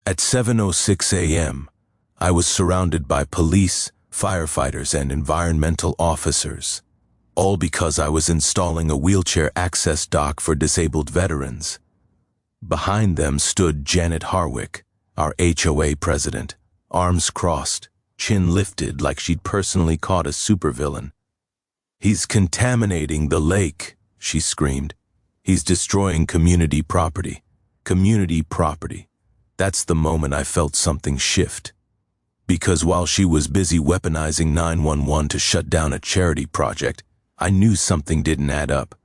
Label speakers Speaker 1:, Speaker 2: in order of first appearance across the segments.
Speaker 1: At 7:06 a.m., I was surrounded by police, firefighters, and environmental officers, all because I was installing a wheelchair access dock for disabled veterans. Behind them stood Janet Harwick, our HOA president, arms crossed, chin lifted like she'd personally caught a supervillain. "He's contaminating the lake," she screamed. "He's destroying community property. Community property." That's the moment I felt something shift. Because while she was busy weaponizing 911 to shut down a charity project, I knew something didn't add up.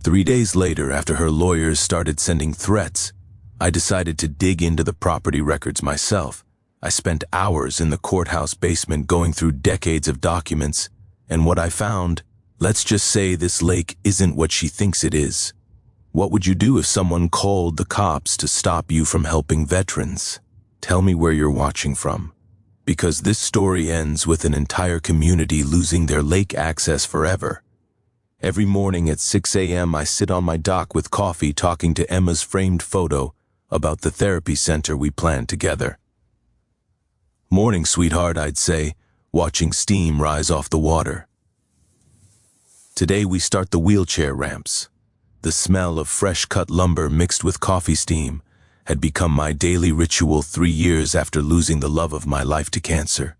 Speaker 1: 3 days later, after her lawyers started sending threats, I decided to dig into the property records myself. I spent hours in the courthouse basement going through decades of documents, and what I found, let's just say this lake isn't what she thinks it is. What would you do if someone called the cops to stop you from helping veterans? Tell me where you're watching from, because this story ends with an entire community losing their lake access forever. Every morning at 6 a.m. I sit on my dock with coffee talking to Emma's framed photo about the therapy center we planned together. "Morning, sweetheart," I'd say, watching steam rise off the water. Today we start the wheelchair ramps. The smell of fresh-cut lumber mixed with coffee steam had become my daily ritual 3 years after losing the love of my life to cancer.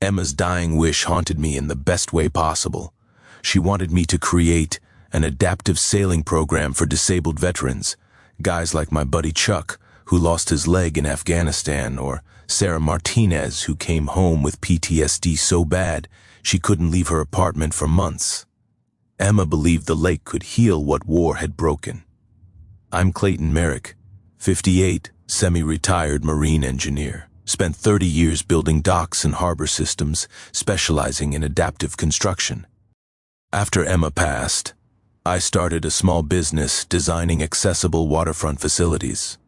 Speaker 1: Emma's dying wish haunted me in the best way possible. She wanted me to create an adaptive sailing program for disabled veterans, guys like my buddy Chuck, who lost his leg in Afghanistan, or Sarah Martinez, who came home with PTSD so bad she couldn't leave her apartment for months. Emma believed the lake could heal what war had broken. I'm Clayton Merrick, 58, semi-retired marine engineer. Spent 30 years building docks and harbor systems, specializing in adaptive construction. After Emma passed, I started a small business designing accessible waterfront facilities.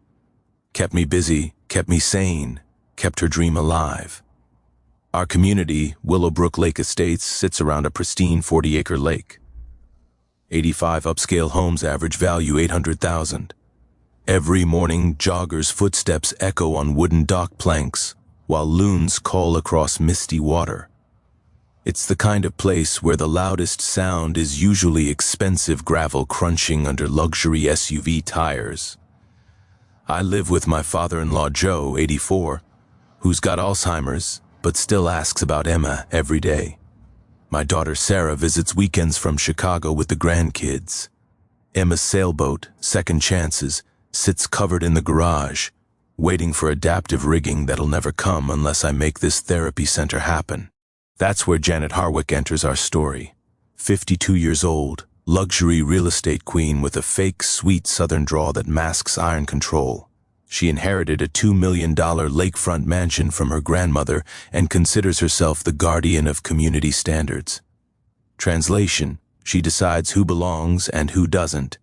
Speaker 1: Kept me busy, kept me sane, kept her dream alive. Our community, Willowbrook Lake Estates, sits around a pristine 40-acre lake. 85 upscale homes, average value $800,000. Every morning, joggers' footsteps echo on wooden dock planks, while loons call across misty water. It's the kind of place where the loudest sound is usually expensive gravel crunching under luxury SUV tires. I live with my father-in-law Joe, 84, who's got Alzheimer's, but still asks about Emma every day. My daughter Sarah visits weekends from Chicago with the grandkids. Emma's sailboat, Second Chances, sits covered in the garage, waiting for adaptive rigging that'll never come unless I make this therapy center happen. That's where Janet Harwick enters our story. 52 years old, luxury real estate queen with a fake sweet southern drawl that masks iron control. She inherited a $2 million lakefront mansion from her grandmother and considers herself the guardian of community standards. Translation: she decides who belongs and who doesn't.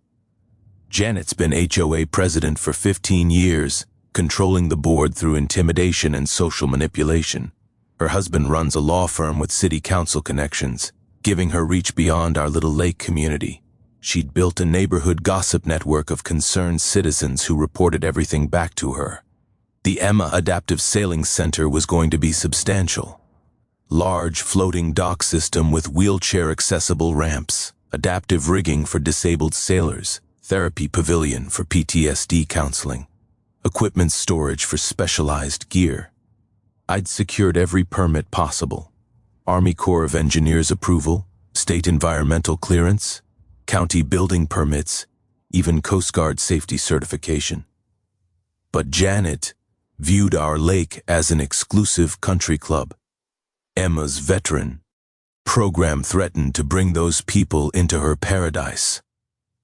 Speaker 1: Janet's been HOA president for 15 years, controlling the board through intimidation and social manipulation. Her husband runs a law firm with city council connections, giving her reach beyond our little lake community. She'd built a neighborhood gossip network of concerned citizens who reported everything back to her. The Emma Adaptive Sailing Center was going to be substantial. Large floating dock system with wheelchair-accessible ramps, adaptive rigging for disabled sailors, therapy pavilion for PTSD counseling, equipment storage for specialized gear. I'd secured every permit possible. Army Corps of Engineers approval, state environmental clearance, county building permits, even Coast Guard safety certification. But Janet viewed our lake as an exclusive country club. Emma's veteran program threatened to bring those people into her paradise.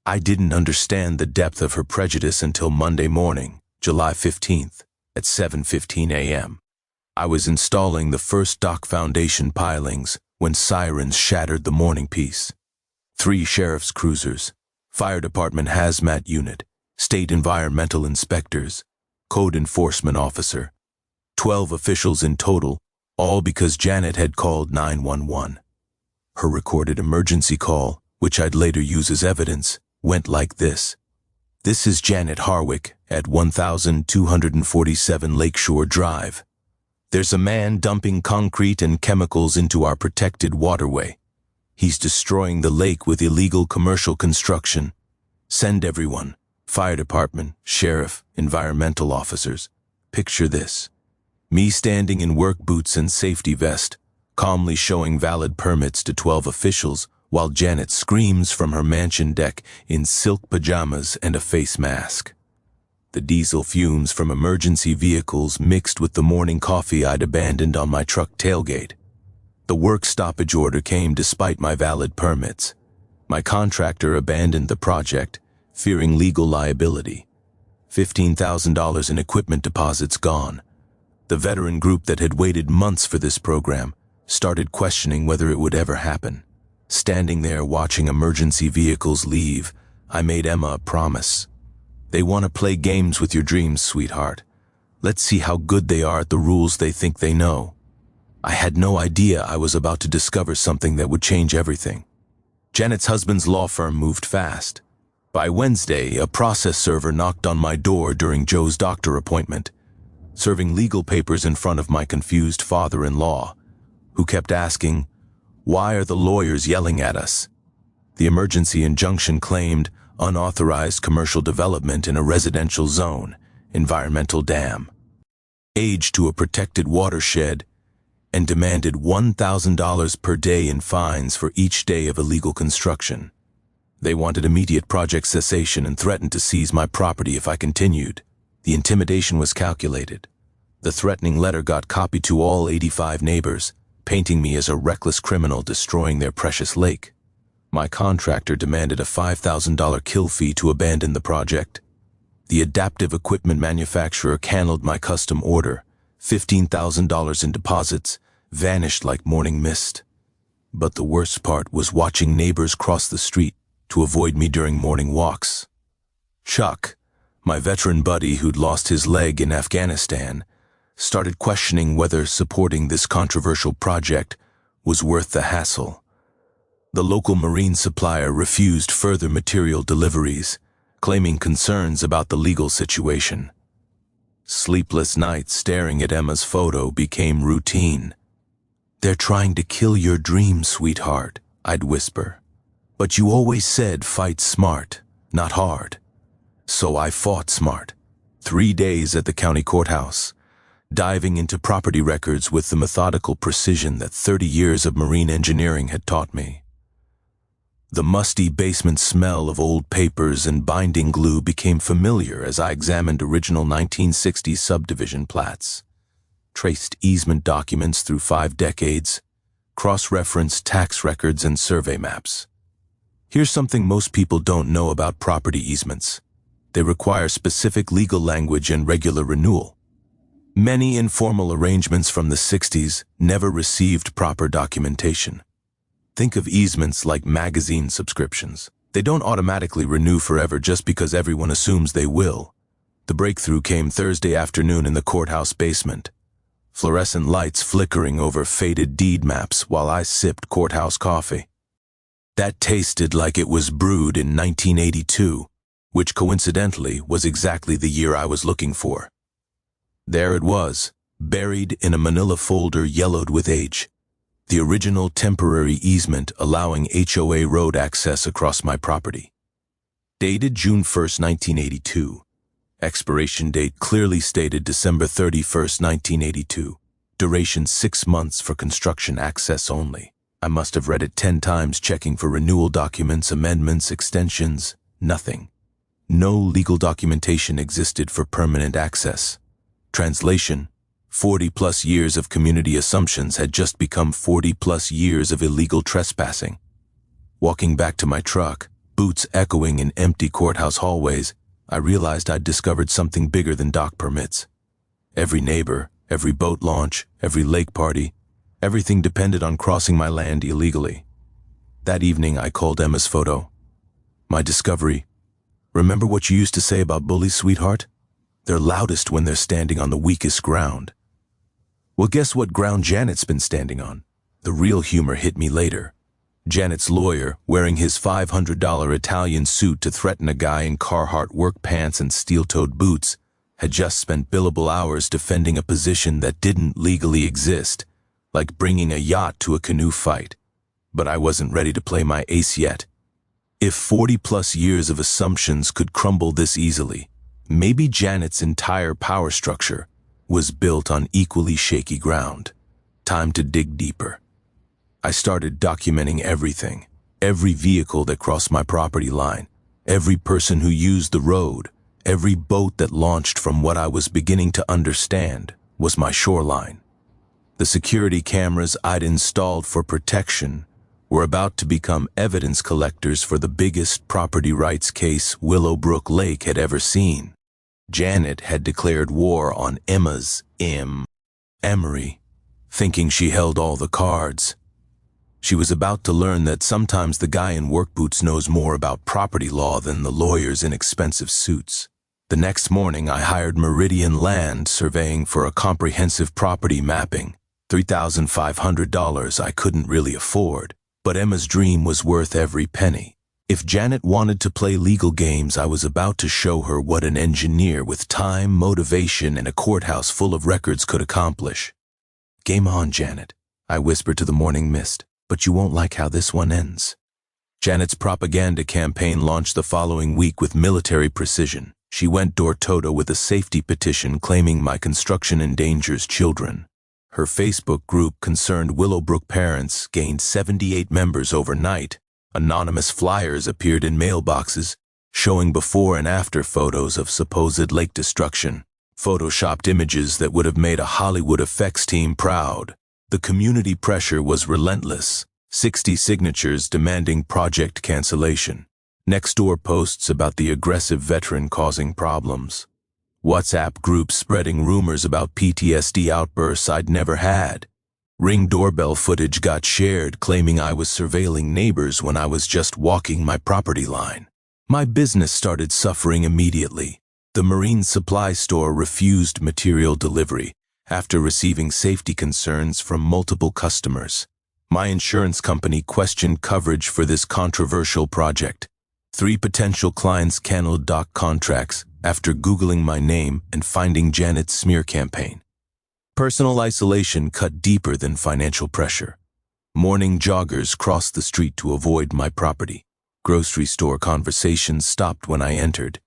Speaker 1: I didn't understand the depth of her prejudice until Monday morning, July 15th, at 7:15 a.m. I was installing the first dock foundation pilings when sirens shattered the morning peace. 3 sheriff's cruisers, fire department hazmat unit, state environmental inspectors, code enforcement officer, 12 officials in total, all because Janet had called 911. Her recorded emergency call, which I'd later use as evidence, went like this. This is Janet Harwick at 1247 Lakeshore Drive. There's a man dumping concrete and chemicals into our protected waterway. He's destroying the lake with illegal commercial construction. Send everyone, fire department, sheriff, environmental officers. Picture this. Me standing in work boots and safety vest, calmly showing valid permits to 12 officials, while Janet screams from her mansion deck in silk pajamas and a face mask. The diesel fumes from emergency vehicles mixed with the morning coffee I'd abandoned on my truck tailgate. The work stoppage order came despite my valid permits. My contractor abandoned the project, fearing legal liability. $15,000 in equipment deposits gone. The veteran group that had waited months for this program started questioning whether it would ever happen. Standing there watching emergency vehicles leave, I made Emma a promise. They want to play games with your dreams, sweetheart. Let's see how good they are at the rules they think they know. I had no idea I was about to discover something that would change everything. Janet's husband's law firm moved fast. By Wednesday, a process server knocked on my door during Joe's doctor appointment, serving legal papers in front of my confused father-in-law, who kept asking, "Why are the lawyers yelling at us?" The emergency injunction claimed unauthorized commercial development in a residential zone, environmental dam, age to a protected watershed, and demanded $1,000 per day in fines for each day of illegal construction. They wanted immediate project cessation and threatened to seize my property if I continued. The intimidation was calculated. The threatening letter got copied to all 85 neighbors, painting me as a reckless criminal destroying their precious lake. My contractor demanded a $5,000 kill fee to abandon the project. The adaptive equipment manufacturer canceled my custom order. $15,000 in deposits vanished like morning mist. But the worst part was watching neighbors cross the street to avoid me during morning walks. Chuck, my veteran buddy who'd lost his leg in Afghanistan, started questioning whether supporting this controversial project was worth the hassle. The local marine supplier refused further material deliveries, claiming concerns about the legal situation. Sleepless nights staring at Emma's photo became routine. "They're trying to kill your dreams, sweetheart," I'd whisper. "But you always said fight smart, not hard." So I fought smart. 3 days at the county courthouse, diving into property records with the methodical precision that 30 years of marine engineering had taught me. The musty basement smell of old papers and binding glue became familiar as I examined original 1960s subdivision plats, traced easement documents through 5 decades, cross-referenced tax records and survey maps. Here's something most people don't know about property easements. They require specific legal language and regular renewal. Many informal arrangements from the 60s never received proper documentation. Think of easements like magazine subscriptions. They don't automatically renew forever just because everyone assumes they will. The breakthrough came Thursday afternoon in the courthouse basement. Fluorescent lights flickering over faded deed maps while I sipped courthouse coffee. That tasted like it was brewed in 1982, which coincidentally was exactly the year I was looking for. There it was, buried in a manila folder yellowed with age. The original temporary easement allowing HOA road access across my property. Dated June 1, 1982. Expiration date clearly stated December 31, 1982. Duration 6 months for construction access only. I must have read it 10 times checking for renewal documents, amendments, extensions. Nothing. No legal documentation existed for permanent access. Translation: 40-plus years of community assumptions had just become 40-plus years of illegal trespassing. Walking back to my truck, boots echoing in empty courthouse hallways, I realized I'd discovered something bigger than dock permits. Every neighbor, every boat launch, every lake party, everything depended on crossing my land illegally. That evening I called Emma's photo. My discovery: remember what you used to say about bullies, sweetheart? They're loudest when they're standing on the weakest ground. Well, guess what ground Janet's been standing on? The real humor hit me later. Janet's lawyer, wearing his $500 Italian suit to threaten a guy in Carhartt work pants and steel-toed boots, had just spent billable hours defending a position that didn't legally exist, like bringing a yacht to a canoe fight. But I wasn't ready to play my ace yet. If 40-plus years of assumptions could crumble this easily, maybe Janet's entire power structure was built on equally shaky ground. Time to dig deeper. I started documenting everything, every vehicle that crossed my property line, every person who used the road, every boat that launched from what I was beginning to understand was my shoreline. The security cameras I'd installed for protection were about to become evidence collectors for the biggest property rights case Willowbrook Lake had ever seen. Janet had declared war on Emma's Emery, thinking she held all the cards. She was about to learn that sometimes the guy in work boots knows more about property law than the lawyers in expensive suits. The next morning, I hired Meridian Land Surveying for a comprehensive property mapping. $3,500 I couldn't really afford, but Emma's dream was worth every penny. If Janet wanted to play legal games, I was about to show her what an engineer with time, motivation, and a courthouse full of records could accomplish. "Game on, Janet," I whispered to the morning mist. "But you won't like how this one ends." Janet's propaganda campaign launched the following week with military precision. She went door-to-door with a safety petition claiming my construction endangers children. Her Facebook group concerned Willowbrook parents gained 78 members overnight. Anonymous flyers appeared in mailboxes, showing before and after photos of supposed lake destruction, photoshopped images that would have made a Hollywood effects team proud. The community pressure was relentless, 60 signatures demanding project cancellation, next-door posts about the aggressive veteran causing problems, WhatsApp groups spreading rumors about PTSD outbursts I'd never had. Ring doorbell footage got shared claiming I was surveilling neighbors when I was just walking my property line. My business started suffering immediately. The marine supply store refused material delivery after receiving safety concerns from multiple customers. My insurance company questioned coverage for this controversial project. 3 potential clients canceled doc contracts after Googling my name and finding Janet's smear campaign. Personal isolation cut deeper than financial pressure. Morning joggers crossed the street to avoid my property. Grocery store conversations stopped when I entered.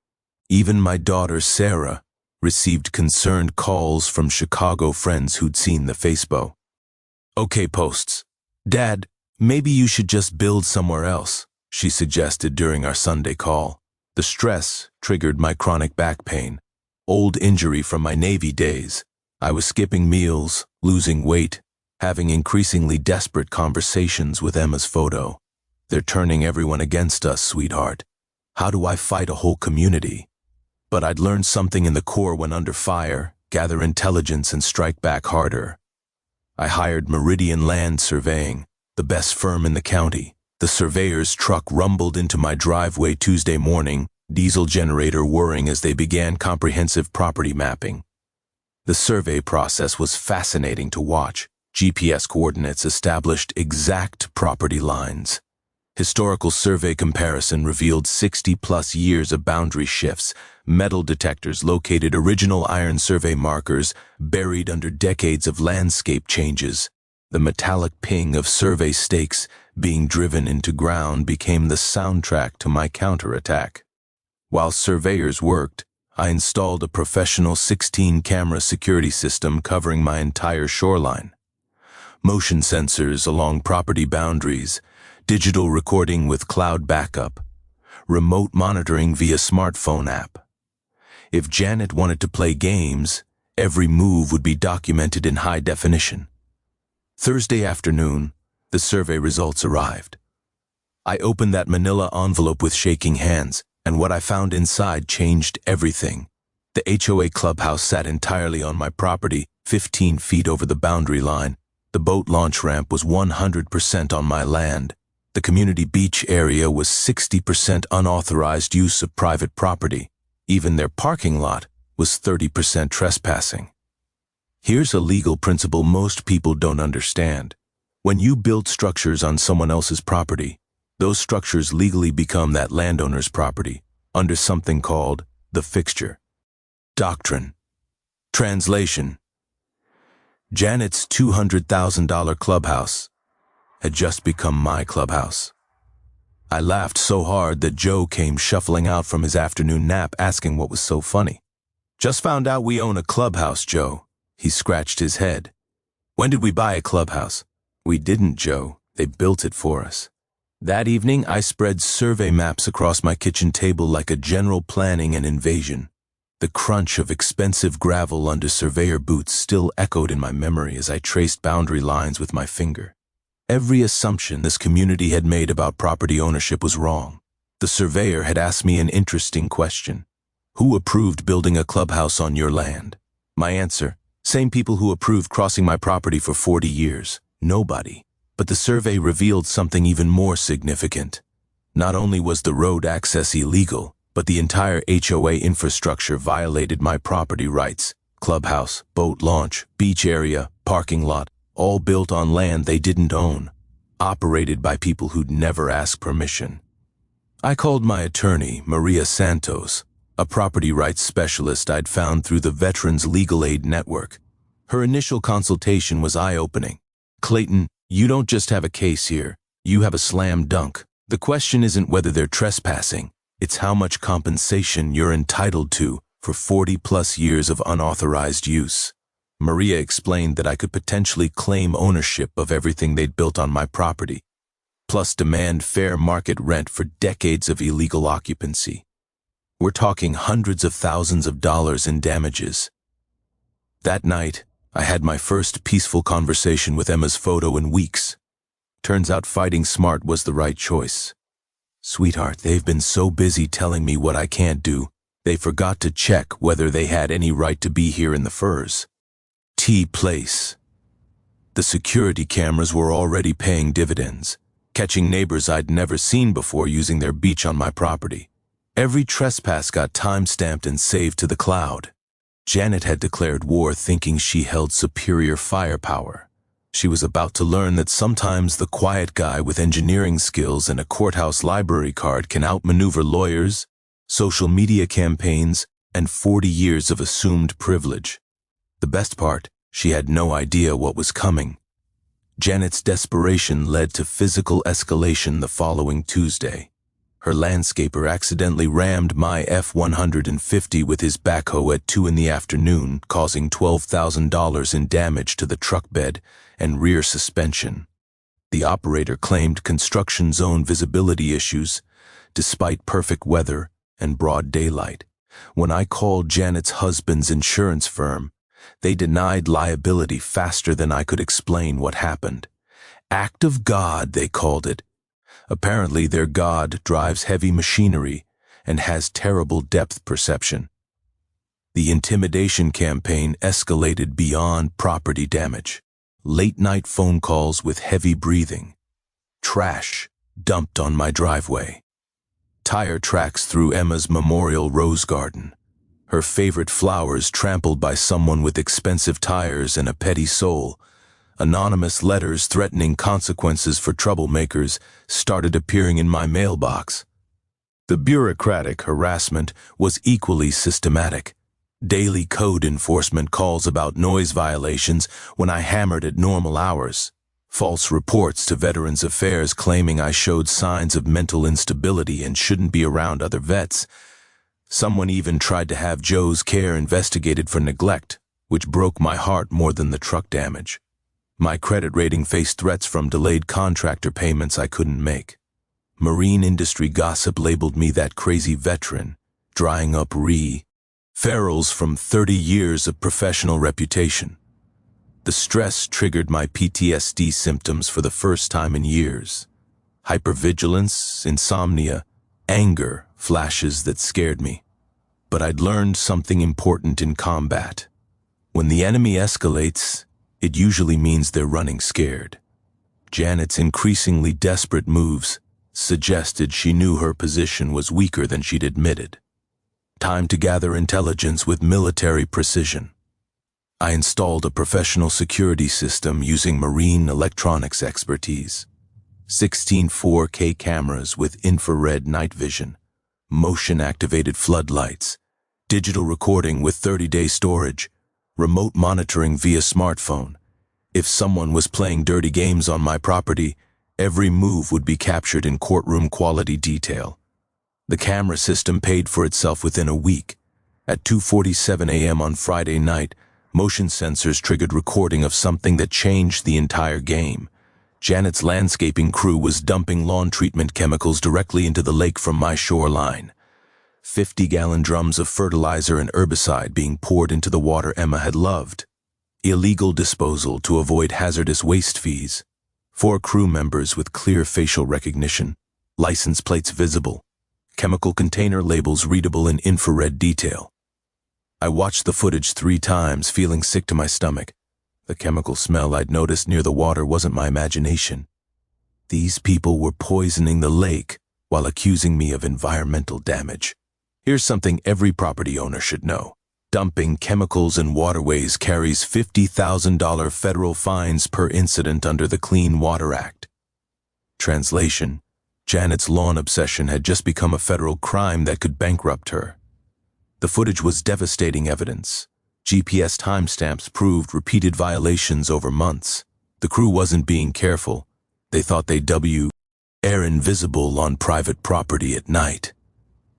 Speaker 1: Even my daughter, Sarah, received concerned calls from Chicago friends who'd seen the Facebook. "Okay, posts. Dad, maybe you should just build somewhere else," she suggested during our Sunday call. The stress triggered my chronic back pain, old injury from my Navy days. I was skipping meals, losing weight, having increasingly desperate conversations with Emma's photo. "They're turning everyone against us, sweetheart. How do I fight a whole community?" But I'd learned something in the Corps when under fire: gather intelligence and strike back harder. I hired Meridian Land Surveying, the best firm in the county. The surveyor's truck rumbled into my driveway Tuesday morning, diesel generator whirring as they began comprehensive property mapping. The survey process was fascinating to watch. GPS coordinates established exact property lines. Historical survey comparison revealed 60-plus years of boundary shifts. Metal detectors located original iron survey markers buried under decades of landscape changes. The metallic ping of survey stakes being driven into ground became the soundtrack to my counterattack. While surveyors worked, I installed a professional 16-camera security system covering my entire shoreline. Motion sensors along property boundaries, digital recording with cloud backup, remote monitoring via smartphone app. If Janet wanted to play games, every move would be documented in high definition. Thursday afternoon, the survey results arrived. I opened that manila envelope with shaking hands, and what I found inside changed everything. The HOA clubhouse sat entirely on my property, 15 feet over the boundary line. The boat launch ramp was 100% on my land. The community beach area was 60% unauthorized use of private property. Even their parking lot was 30% trespassing. Here's a legal principle most people don't understand. When you build structures on someone else's property, those structures legally become that landowner's property under something called the fixture doctrine. Translation: Janet's $200,000 clubhouse had just become my clubhouse. I laughed so hard that Joe came shuffling out from his afternoon nap asking what was so funny. "Just found out we own a clubhouse, Joe." He scratched his head. "When did we buy a clubhouse?" "We didn't, Joe. They built it for us." That evening, I spread survey maps across my kitchen table like a general planning an invasion. The crunch of expensive gravel under surveyor boots still echoed in my memory as I traced boundary lines with my finger. Every assumption this community had made about property ownership was wrong. The surveyor had asked me an interesting question. Who approved building a clubhouse on your land? My answer: same people who approved crossing my property for 40 years. Nobody. But the survey revealed something even more significant. Not only was the road access illegal, but the entire HOA infrastructure violated my property rights. Clubhouse, boat launch, beach area, parking lot, all built on land they didn't own, operated by people who'd never asked permission. I called my attorney, Maria Santos, a property rights specialist I'd found through the Veterans Legal Aid Network. Her initial consultation was eye-opening. "Clayton, you don't just have a case here, you have a slam dunk. The question isn't whether they're trespassing, it's how much compensation you're entitled to for 40-plus years of unauthorized use." Maria explained that I could potentially claim ownership of everything they'd built on my property, plus demand fair market rent for decades of illegal occupancy. We're talking hundreds of thousands of dollars in damages. That night, I had my first peaceful conversation with Emma's photo in weeks. Turns out fighting smart was the right choice. "Sweetheart, they've been so busy telling me what I can't do, they forgot to check whether they had any right to be here in the Firs. Place. The security cameras were already paying dividends, catching neighbors I'd never seen before using their beach on my property. Every trespass got time-stamped and saved to the cloud. Janet had declared war thinking she held superior firepower. She was about to learn that sometimes the quiet guy with engineering skills and a courthouse library card can outmaneuver lawyers, social media campaigns, and 40 years of assumed privilege. The best part, she had no idea what was coming. Janet's desperation led to physical escalation the following Tuesday. Her landscaper accidentally rammed my F-150 with his backhoe at 2 in the afternoon, causing $12,000 in damage to the truck bed and rear suspension. The operator claimed construction zone visibility issues, despite perfect weather and broad daylight. When I called Janet's husband's insurance firm, they denied liability faster than I could explain what happened. Act of God, they called it. Apparently their God drives heavy machinery and has terrible depth perception. The intimidation campaign escalated beyond property damage. Late-night phone calls with heavy breathing. Trash dumped on my driveway. Tire tracks through Emma's memorial rose garden. Her favorite flowers trampled by someone with expensive tires and a petty soul. Anonymous letters threatening consequences for troublemakers started appearing in my mailbox. The bureaucratic harassment was equally systematic. Daily code enforcement calls about noise violations when I hammered at normal hours. False reports to Veterans Affairs claiming I showed signs of mental instability and shouldn't be around other vets. Someone even tried to have Joe's care investigated for neglect, which broke my heart more than the truck damage. My credit rating faced threats from delayed contractor payments I couldn't make. Marine industry gossip labeled me that crazy veteran, drying up ferals from 30 years of professional reputation. The stress triggered my PTSD symptoms for the first time in years. Hypervigilance, insomnia, anger, flashes that scared me. But I'd learned something important in combat. When the enemy escalates, it usually means they're running scared. Janet's increasingly desperate moves suggested she knew her position was weaker than she'd admitted. Time to gather intelligence with military precision. I installed a professional security system using marine electronics expertise. 16 4K cameras with infrared night vision, motion-activated floodlights, digital recording with 30-day storage, remote monitoring via smartphone. If someone was playing dirty games on my property, every move would be captured in courtroom-quality detail. The camera system paid for itself within a week. At 2:47 a.m. on Friday night, motion sensors triggered recording of something that changed the entire game. Janet's landscaping crew was dumping lawn treatment chemicals directly into the lake from my shoreline. 50-gallon drums of fertilizer and herbicide being poured into the water Emma had loved. Illegal disposal to avoid hazardous waste fees. 4 crew members with clear facial recognition, license plates visible, chemical container labels readable in infrared detail. I watched the footage 3 times, feeling sick to my stomach. The chemical smell I'd noticed near the water wasn't my imagination. These people were poisoning the lake while accusing me of environmental damage. Here's something every property owner should know. Dumping chemicals in waterways carries $50,000 federal fines per incident under the Clean Water Act. Translation: Janet's lawn obsession had just become a federal crime that could bankrupt her. The footage was devastating evidence. GPS timestamps proved repeated violations over months. The crew wasn't being careful. They thought they'd air invisible on private property at night.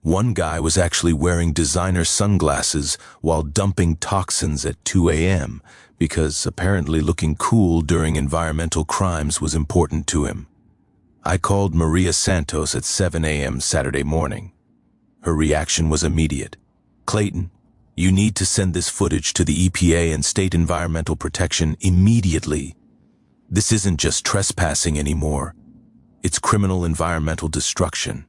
Speaker 1: One guy was actually wearing designer sunglasses while dumping toxins at 2 a.m. because apparently looking cool during environmental crimes was important to him. I called Maria Santos at 7 a.m. Saturday morning. Her reaction was immediate. "Clayton, you need to send this footage to the EPA and State Environmental Protection immediately. This isn't just trespassing anymore. It's criminal environmental destruction.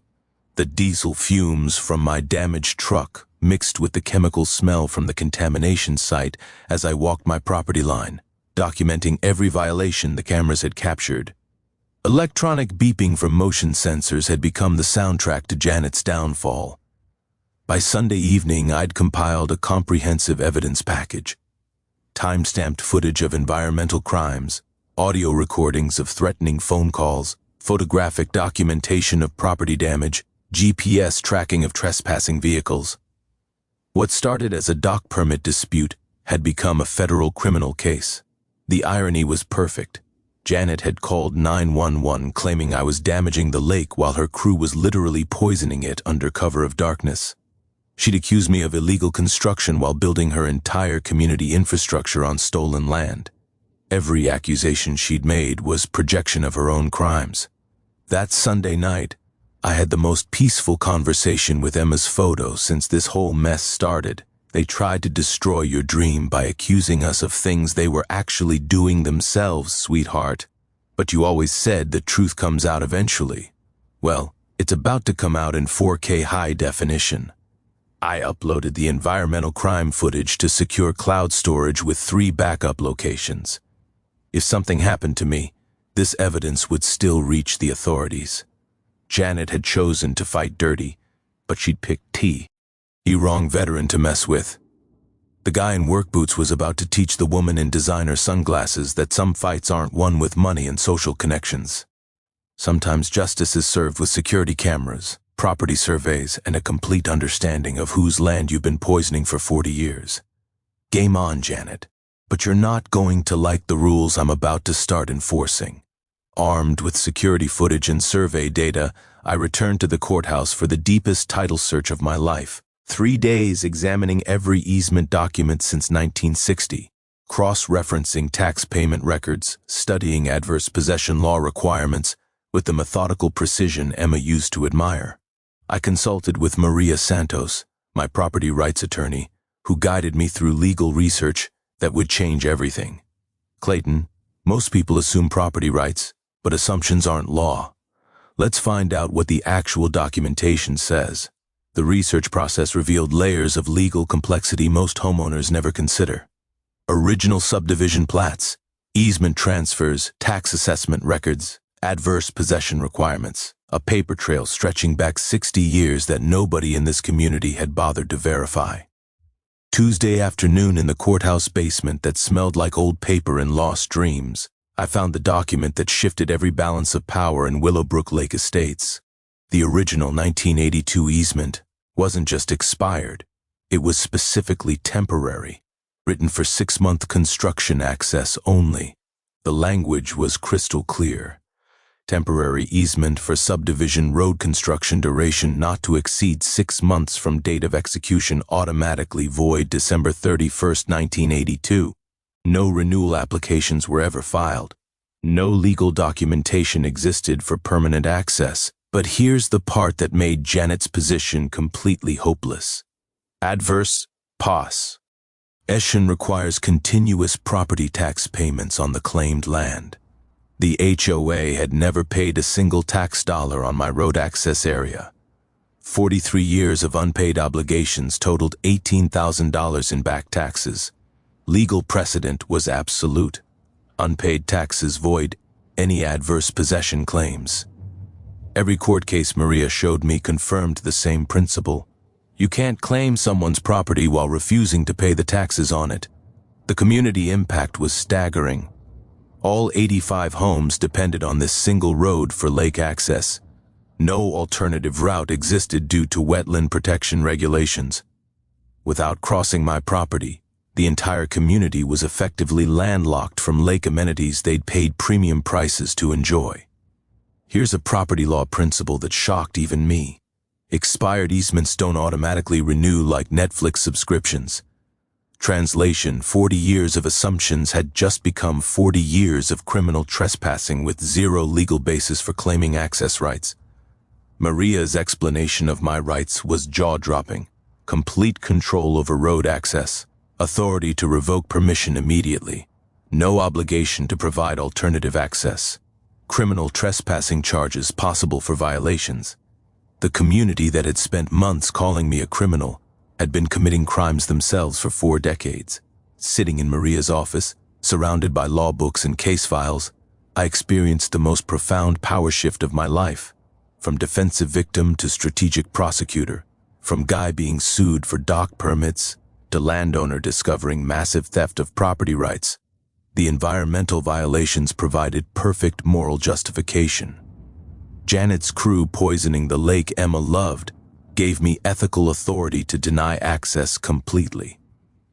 Speaker 1: The diesel fumes from my damaged truck mixed with the chemical smell from the contamination site as I walked my property line, documenting every violation the cameras had captured. Electronic beeping from motion sensors had become the soundtrack to Janet's downfall. By Sunday evening, I'd compiled a comprehensive evidence package. Time-stamped footage of environmental crimes, audio recordings of threatening phone calls, photographic documentation of property damage, GPS tracking of trespassing vehicles. What started as a dock permit dispute had become a federal criminal case. The irony was perfect. Janet had called 911 claiming I was damaging the lake while her crew was literally poisoning it under cover of darkness. She'd accused me of illegal construction while building her entire community infrastructure on stolen land. Every accusation she'd made was projection of her own crimes. That Sunday night, I had the most peaceful conversation with Emma's photo since this whole mess started. They tried to destroy your dream by accusing us of things they were actually doing themselves, sweetheart. But you always said the truth comes out eventually. Well, it's about to come out in 4K high definition. I uploaded the environmental crime footage to secure cloud storage with 3 backup locations. If something happened to me, this evidence would still reach the authorities. Janet had chosen to fight dirty, but she'd picked T. The wrong veteran to mess with. The guy in work boots was about to teach the woman in designer sunglasses that some fights aren't won with money and social connections. Sometimes justice is served with security cameras, property surveys, and a complete understanding of whose land you've been poisoning for 40 years. Game on, Janet. But you're not going to like the rules I'm about to start enforcing. Armed with security footage and survey data, I returned to the courthouse for the deepest title search of my life. 3 days examining every easement document since 1960, cross-referencing tax payment records, studying adverse possession law requirements with the methodical precision Emma used to admire. I consulted with Maria Santos, my property rights attorney, who guided me through legal research that would change everything. Clayton, most people assume property rights, but assumptions aren't law. Let's find out what the actual documentation says. The research process revealed layers of legal complexity most homeowners never consider. Original subdivision plats, easement transfers, tax assessment records, adverse possession requirements, a paper trail stretching back 60 years that nobody in this community had bothered to verify. Tuesday afternoon in the courthouse basement that smelled like old paper and lost dreams, I found the document that shifted every balance of power in Willowbrook Lake Estates. The original 1982 easement wasn't just expired, it was specifically temporary, written for 6-month construction access only. The language was crystal clear. Temporary easement for subdivision road construction duration not to exceed 6 months from date of execution, automatically void December 31st, 1982. No renewal applications were ever filed. No legal documentation existed for permanent access. But here's the part that made Janet's position completely hopeless. Adverse POS. Eschen requires continuous property tax payments on the claimed land. The HOA had never paid a single tax dollar on my road access area. 43 years of unpaid obligations totaled $18,000 in back taxes. Legal precedent was absolute. Unpaid taxes void any adverse possession claims. Every court case Maria showed me confirmed the same principle. You can't claim someone's property while refusing to pay the taxes on it. The community impact was staggering. All 85 homes depended on this single road for lake access. No alternative route existed due to wetland protection regulations. Without crossing my property, the entire community was effectively landlocked from lake amenities they'd paid premium prices to enjoy. Here's a property law principle that shocked even me. Expired easements don't automatically renew like Netflix subscriptions. Translation: 40 years of assumptions had just become 40 years of criminal trespassing with zero legal basis for claiming access rights. Maria's explanation of my rights was jaw-dropping. Complete control over road access, authority to revoke permission immediately, no obligation to provide alternative access, criminal trespassing charges possible for violations. The community that had spent months calling me a criminal had been committing crimes themselves for 4 decades. Sitting in Maria's office, surrounded by law books and case files, I experienced the most profound power shift of my life. From defensive victim to strategic prosecutor, from guy being sued for dock permits to landowner discovering massive theft of property rights, the environmental violations provided perfect moral justification. Janet's crew poisoning the lake Emma loved gave me ethical authority to deny access completely.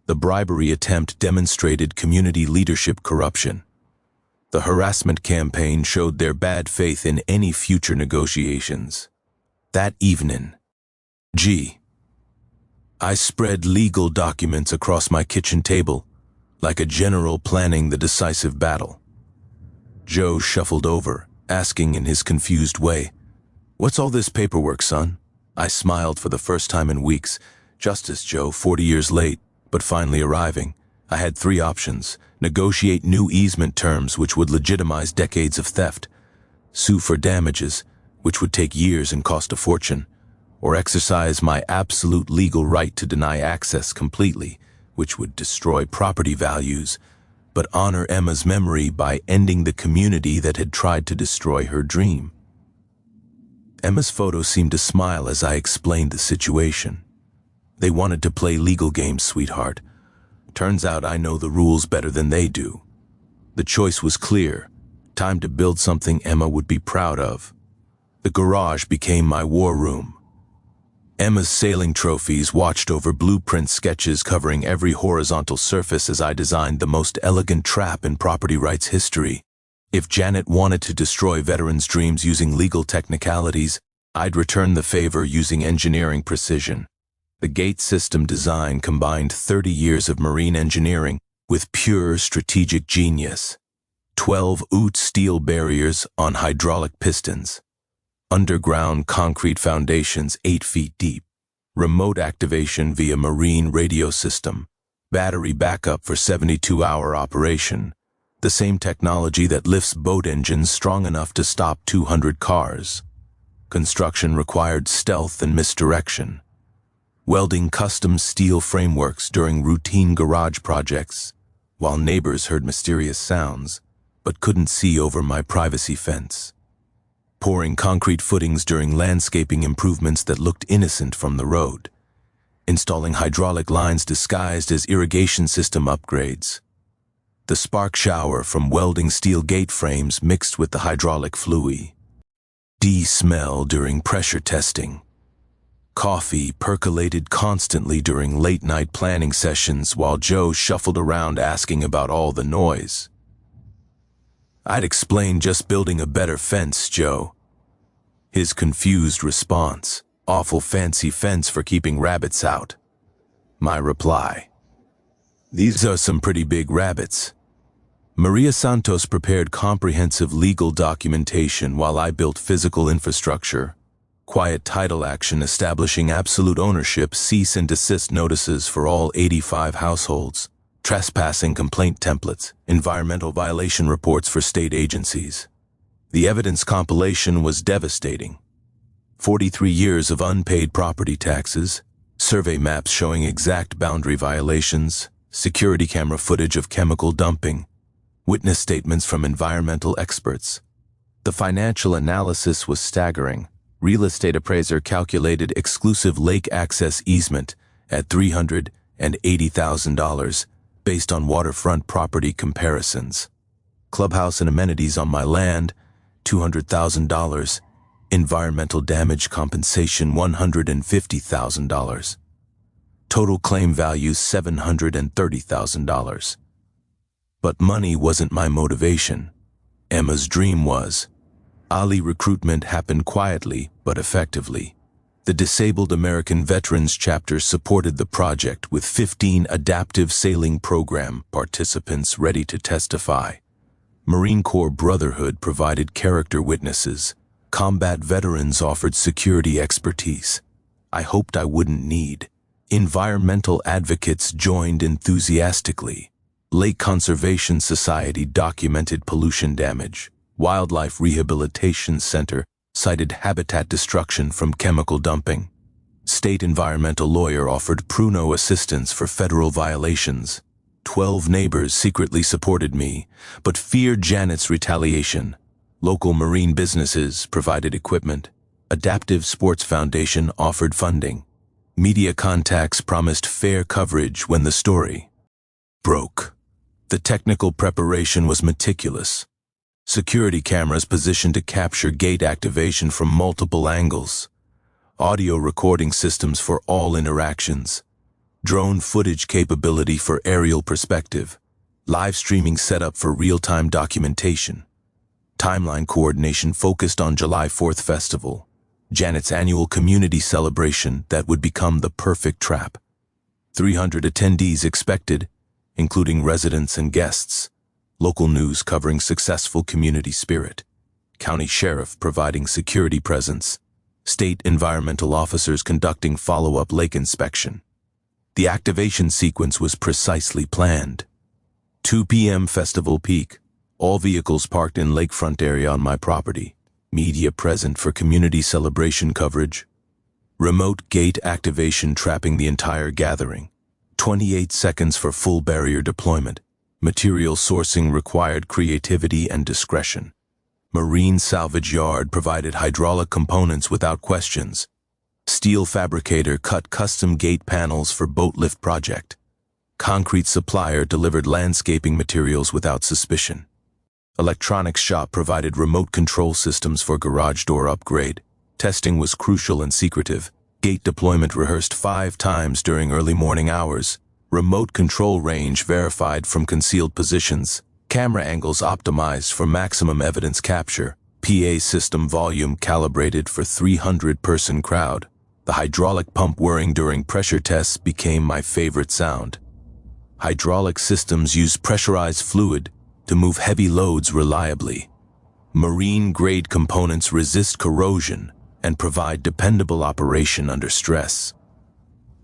Speaker 1: The bribery attempt demonstrated community leadership corruption. The harassment campaign showed their bad faith in any future negotiations. That evening, I spread legal documents across my kitchen table, like a general planning the decisive battle. Joe shuffled over, asking in his confused way, "What's all this paperwork, son?" I smiled for the first time in weeks. Justice Joe, 40 years late, but finally arriving. I had 3 options: negotiate new easement terms which would legitimize decades of theft, sue for damages, which would take years and cost a fortune, or exercise my absolute legal right to deny access completely, which would destroy property values, but honor Emma's memory by ending the community that had tried to destroy her dream. Emma's photo seemed to smile as I explained the situation. "They wanted to play legal games, sweetheart. Turns out I know the rules better than they do." The choice was clear. Time to build something Emma would be proud of. The garage became my war room. Emma's sailing trophies watched over blueprint sketches covering every horizontal surface as I designed the most elegant trap in property rights history. If Janet wanted to destroy veterans' dreams using legal technicalities, I'd return the favor using engineering precision. The gate system design combined 30 years of marine engineering with pure strategic genius. 12 oot steel barriers on hydraulic pistons. Underground concrete foundations 8 feet deep. Remote activation via marine radio system. Battery backup for 72-hour operation. The same technology that lifts boat engines strong enough to stop 200 cars. Construction required stealth and misdirection. Welding custom steel frameworks during routine garage projects, while neighbors heard mysterious sounds, but couldn't see over my privacy fence. Pouring concrete footings during landscaping improvements that looked innocent from the road. installing hydraulic lines disguised as irrigation system upgrades. The spark shower from welding steel gate frames mixed with the hydraulic fluid. Smell during pressure testing. Coffee percolated constantly during late-night planning sessions while Joe shuffled around asking about all the noise. I'd explain just building a better fence, Joe. His confused response, awful fancy fence for keeping rabbits out. My reply, these are some pretty big rabbits. Maria Santos prepared comprehensive legal documentation while I built physical infrastructure. Quiet title action establishing absolute ownership, cease and desist notices for all 85 households, trespassing complaint templates, environmental violation reports for state agencies. The evidence compilation was devastating. 43 years of unpaid property taxes, survey maps showing exact boundary violations, security camera footage of chemical dumping, witness statements from environmental experts. The financial analysis was staggering. Real estate appraiser calculated exclusive lake access easement at $380,000 based on waterfront property comparisons. Clubhouse and amenities on my land, $200,000. Environmental damage compensation, $150,000. Total claim value, $730,000. But money wasn't my motivation. Emma's dream was. Ali recruitment happened quietly but effectively. The Disabled American Veterans Chapter supported the project with 15 adaptive sailing program participants ready to testify. Marine Corps Brotherhood provided character witnesses. Combat veterans offered security expertise. I hoped I wouldn't need. Environmental advocates joined enthusiastically. Lake Conservation Society documented pollution damage. Wildlife Rehabilitation Center cited habitat destruction from chemical dumping. State environmental lawyer offered pruno assistance for federal violations. 12 neighbors secretly supported me, but feared Janet's retaliation. Local marine businesses provided equipment. Adaptive Sports Foundation offered funding. Media contacts promised fair coverage when the story broke. The technical preparation was meticulous. Security cameras positioned to capture gate activation from multiple angles. Audio recording systems for all interactions. Drone footage capability for aerial perspective. Live streaming setup for real-time documentation. Timeline coordination focused on July 4th festival. Janet's annual community celebration that would become the perfect trap. 300 attendees expected, including residents and guests. Local news covering successful community spirit. County sheriff providing security presence. State environmental officers conducting follow-up lake inspection. The activation sequence was precisely planned. 2 p.m. festival peak. All vehicles parked in lakefront area on my property. Media present for community celebration coverage. Remote gate activation trapping the entire gathering. 28 seconds for full barrier deployment. Material sourcing required creativity and discretion. Marine salvage yard provided hydraulic components without questions. Steel fabricator cut custom gate panels for boat lift project. Concrete supplier delivered landscaping materials without suspicion. Electronics shop provided remote control systems for garage door upgrade. Testing was crucial and secretive. Gate deployment rehearsed 5 times during early morning hours. Remote control range verified from concealed positions. Camera angles optimized for maximum evidence capture. PA system volume calibrated for 300-person crowd. The hydraulic pump whirring during pressure tests became my favorite sound. Hydraulic systems use pressurized fluid to move heavy loads reliably. Marine-grade components resist corrosion and provide dependable operation under stress.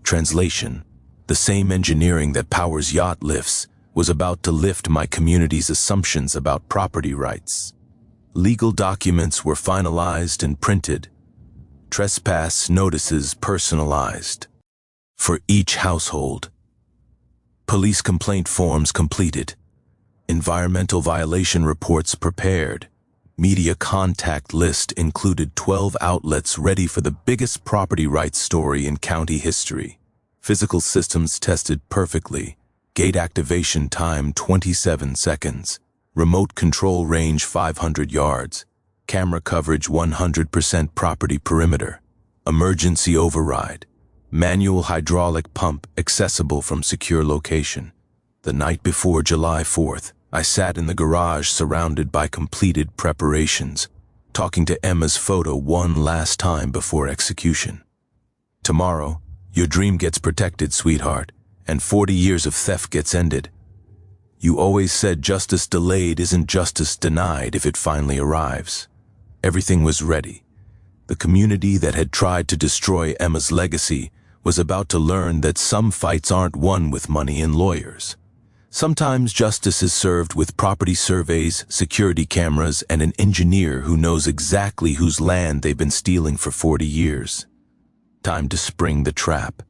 Speaker 1: Translation: the same engineering that powers yacht lifts was about to lift my community's assumptions about property rights. Legal documents were finalized and printed. Trespass notices personalized for each household. Police complaint forms completed. Environmental violation reports prepared. Media contact list included 12 outlets ready for the biggest property rights story in county history. Physical systems tested perfectly. Gate activation time 27 seconds. Remote control range 500 yards. Camera coverage 100% property perimeter. Emergency override. Manual hydraulic pump accessible from secure location. The night before July 4th, I sat in the garage surrounded by completed preparations, talking to Emma's photo one last time before execution. Tomorrow, your dream gets protected, sweetheart, and 40 years of theft gets ended. You always said justice delayed isn't justice denied if it finally arrives. Everything was ready. The community that had tried to destroy Emma's legacy was about to learn that some fights aren't won with money and lawyers. Sometimes justice is served with property surveys, security cameras, and an engineer who knows exactly whose land they've been stealing for 40 years. Time to spring the trap.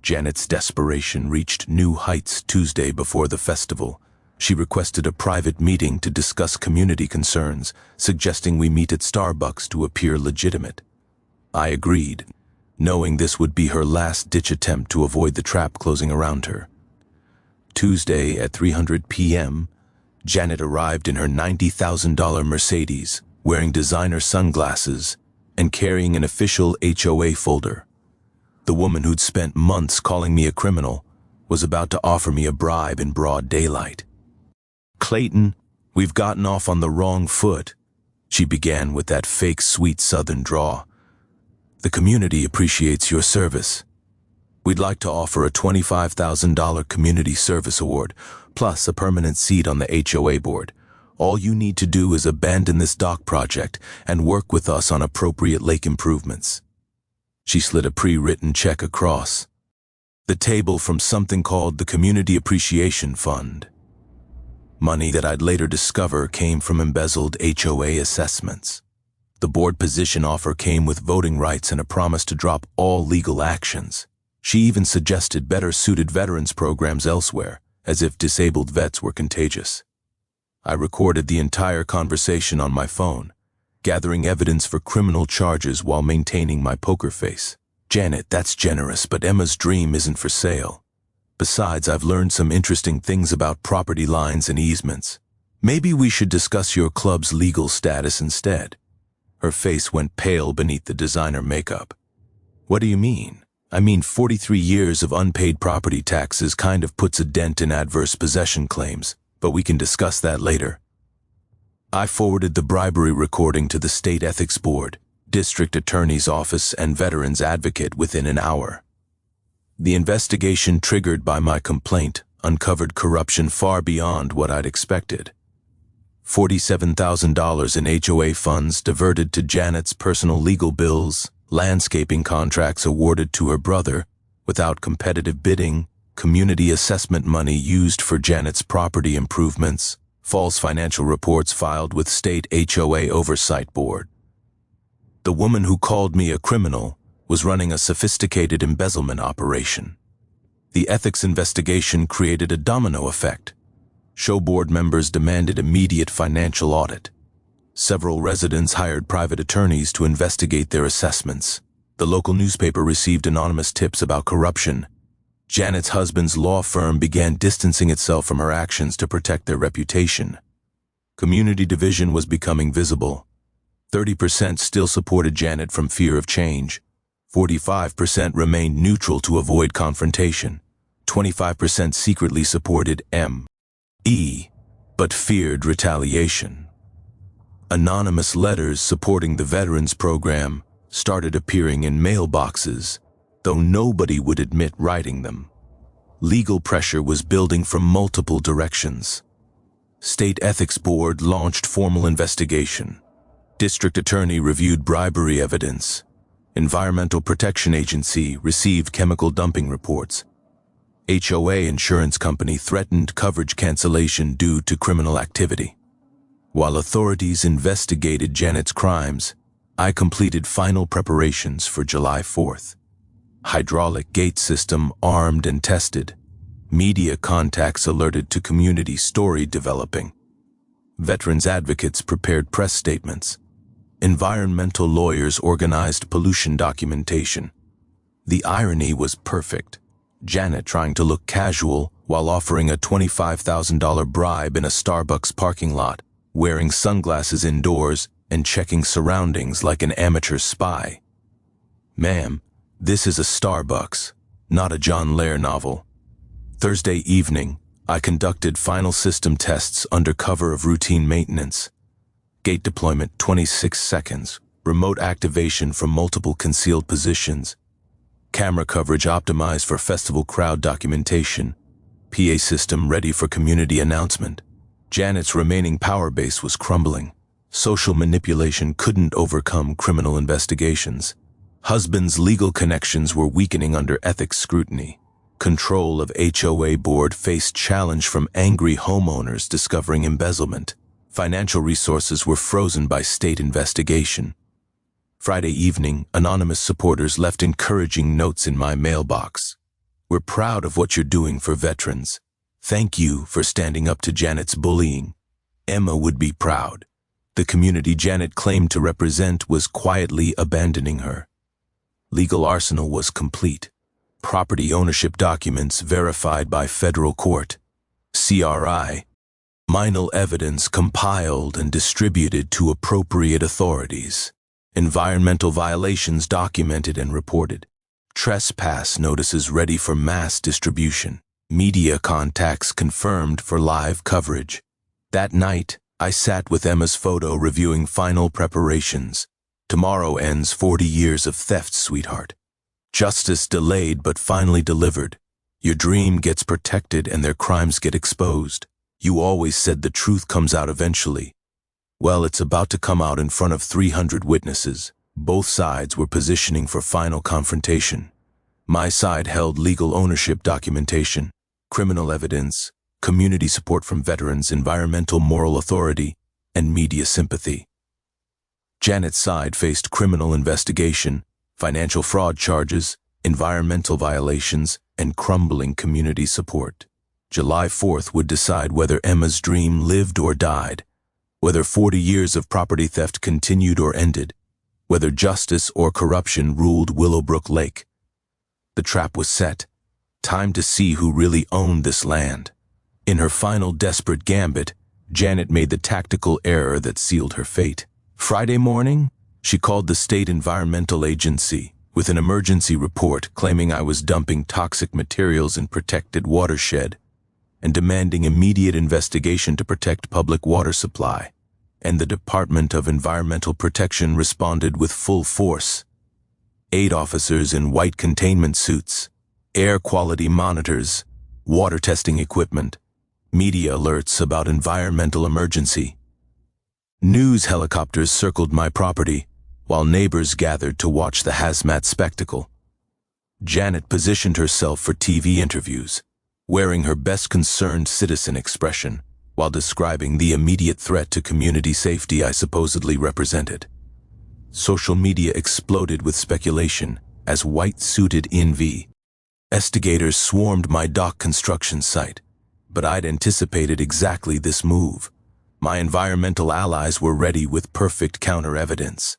Speaker 1: Janet's desperation reached new heights Tuesday before the festival. She requested a private meeting to discuss community concerns, suggesting we meet at Starbucks to appear legitimate. I agreed, knowing this would be her last-ditch attempt to avoid the trap closing around her. Tuesday at 3:00 p.m., Janet arrived in her $90,000 Mercedes, wearing designer sunglasses and carrying an official HOA folder. The woman who'd spent months calling me a criminal was about to offer me a bribe in broad daylight. "Clayton, we've gotten off on the wrong foot," she began with that fake sweet southern drawl. "The community appreciates your service. We'd like to offer a $25,000 community service award, plus a permanent seat on the HOA board. All you need to do is abandon this dock project and work with us on appropriate lake improvements." She slid a pre-written check across the table from something called the Community Appreciation Fund. Money that I'd later discover came from embezzled HOA assessments. The board position offer came with voting rights and a promise to drop all legal actions. She even suggested better-suited veterans programs elsewhere, as if disabled vets were contagious. I recorded the entire conversation on my phone, gathering evidence for criminal charges while maintaining my poker face. "Janet, that's generous, but Emma's dream isn't for sale. Besides, I've learned some interesting things about property lines and easements. Maybe we should discuss your club's legal status instead." Her face went pale beneath the designer makeup. "What do you mean?" "I mean, 43 years of unpaid property taxes kind of puts a dent in adverse possession claims, but we can discuss that later." I forwarded the bribery recording to the State Ethics Board, District Attorney's Office, and Veterans Advocate within an hour. The investigation triggered by my complaint uncovered corruption far beyond what I'd expected. $47,000 in HOA funds diverted to Janet's personal legal bills, landscaping contracts awarded to her brother without competitive bidding, community assessment money used for Janet's property improvements, false financial reports filed with State HOA Oversight Board. The woman who called me a criminal was running a sophisticated embezzlement operation. The ethics investigation created a domino effect. Show board members demanded immediate financial audit. Several residents hired private attorneys to investigate their assessments. The local newspaper received anonymous tips about corruption. Janet's husband's law firm began distancing itself from her actions to protect their reputation. Community division was becoming visible. 30% still supported Janet from fear of change. 45% remained neutral to avoid confrontation. 25% secretly supported M.E., but feared retaliation. Anonymous letters supporting the veterans program started appearing in mailboxes, though nobody would admit writing them. Legal pressure was building from multiple directions. State Ethics Board launched formal investigation. District Attorney reviewed bribery evidence. Environmental Protection Agency received chemical dumping reports. HOA insurance company threatened coverage cancellation due to criminal activity. While authorities investigated Janet's crimes, I completed final preparations for July 4th. Hydraulic gate system armed and tested. Media contacts alerted to community story developing. Veterans advocates prepared press statements. Environmental lawyers organized pollution documentation. The irony was perfect. Janet trying to look casual while offering a $25,000 bribe in a Starbucks parking lot, wearing sunglasses indoors and checking surroundings like an amateur spy. Ma'am, this is a Starbucks, not a John Lair novel. Thursday evening, I conducted final system tests under cover of routine maintenance. Gate deployment 26 seconds, remote activation from multiple concealed positions, camera coverage optimized for festival crowd documentation, PA system ready for community announcement. Janet's remaining power base was crumbling. Social manipulation couldn't overcome criminal investigations. Husband's legal connections were weakening under ethics scrutiny. Control of HOA board faced challenge from angry homeowners discovering embezzlement. Financial resources were frozen by state investigation. Friday evening, anonymous supporters left encouraging notes in my mailbox. We're proud of what you're doing for veterans. Thank you for standing up to Janet's bullying. Emma would be proud. The community Janet claimed to represent was quietly abandoning her. Legal arsenal was complete. Property ownership documents verified by federal court. CRI. Minor evidence compiled and distributed to appropriate authorities. Environmental violations documented and reported. Trespass notices ready for mass distribution. Media contacts confirmed for live coverage. That night, I sat with Emma's photo reviewing final preparations. Tomorrow ends 40 years of theft, sweetheart. Justice delayed but finally delivered. Your dream gets protected and their crimes get exposed. You always said the truth comes out eventually. Well, it's about to come out in front of 300 witnesses. Both sides were positioning for final confrontation. My side held legal ownership documentation, criminal evidence, community support from veterans, environmental moral authority, and media sympathy. Janet's side faced criminal investigation, financial fraud charges, environmental violations, and crumbling community support. July 4th would decide whether Emma's dream lived or died, whether 40 years of property theft continued or ended, whether justice or corruption ruled Willowbrook Lake. The trap was set. Time to see who really owned this land. In her final desperate gambit, Janet made the tactical error that sealed her fate. Friday morning, she called the state environmental agency with an emergency report claiming I was dumping toxic materials in protected watershed and demanding immediate investigation to protect public water supply. And the Department of Environmental Protection responded with full force. 8 officers in white containment suits, air quality monitors, water testing equipment, media alerts about environmental emergency. News helicopters circled my property, while neighbors gathered to watch the hazmat spectacle. Janet positioned herself for TV interviews, wearing her best concerned citizen expression, while describing the immediate threat to community safety I supposedly represented. Social media exploded with speculation as white-suited investigators swarmed my dock construction site, but I'd anticipated exactly this move. My environmental allies were ready with perfect counter-evidence.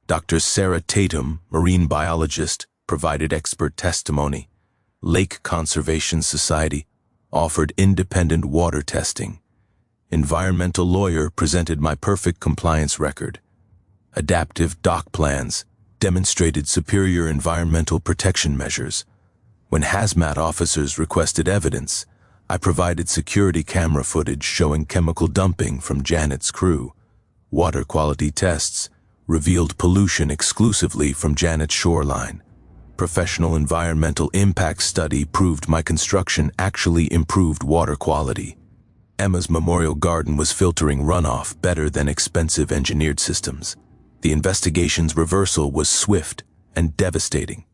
Speaker 1: Dr. Sarah Tatum, marine biologist, provided expert testimony. Lake Conservation Society offered independent water testing. Environmental lawyer presented my perfect compliance record. Adaptive dock plans demonstrated superior environmental protection measures. When hazmat officers requested evidence, I provided security camera footage showing chemical dumping from Janet's crew. Water quality tests revealed pollution exclusively from Janet's shoreline. Professional environmental impact study proved my construction actually improved water quality. Emma's memorial garden was filtering runoff better than expensive engineered systems. The investigation's reversal was swift and devastating.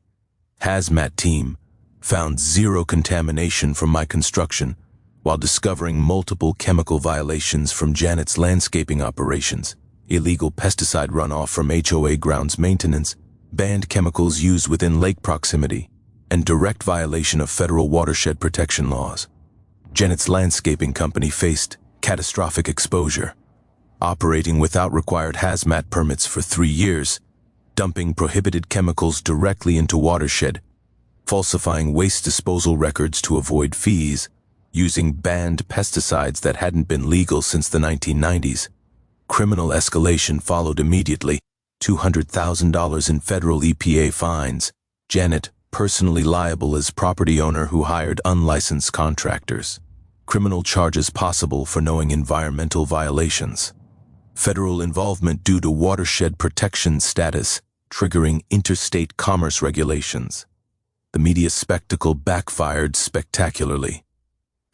Speaker 1: Hazmat team found 0 contamination from my construction while discovering multiple chemical violations from Janet's landscaping operations, illegal pesticide runoff from HOA grounds maintenance, banned chemicals used within lake proximity, and direct violation of federal watershed protection laws. Janet's landscaping company faced catastrophic exposure, operating without required hazmat permits for 3 years, dumping prohibited chemicals directly into watershed, falsifying waste disposal records to avoid fees, using banned pesticides that hadn't been legal since the 1990s. Criminal escalation followed immediately, $200,000 in federal EPA fines, Janet personally liable as property owner who hired unlicensed contractors. Criminal charges possible for knowing environmental violations. Federal involvement due to watershed protection status, triggering interstate commerce regulations. The media spectacle backfired spectacularly.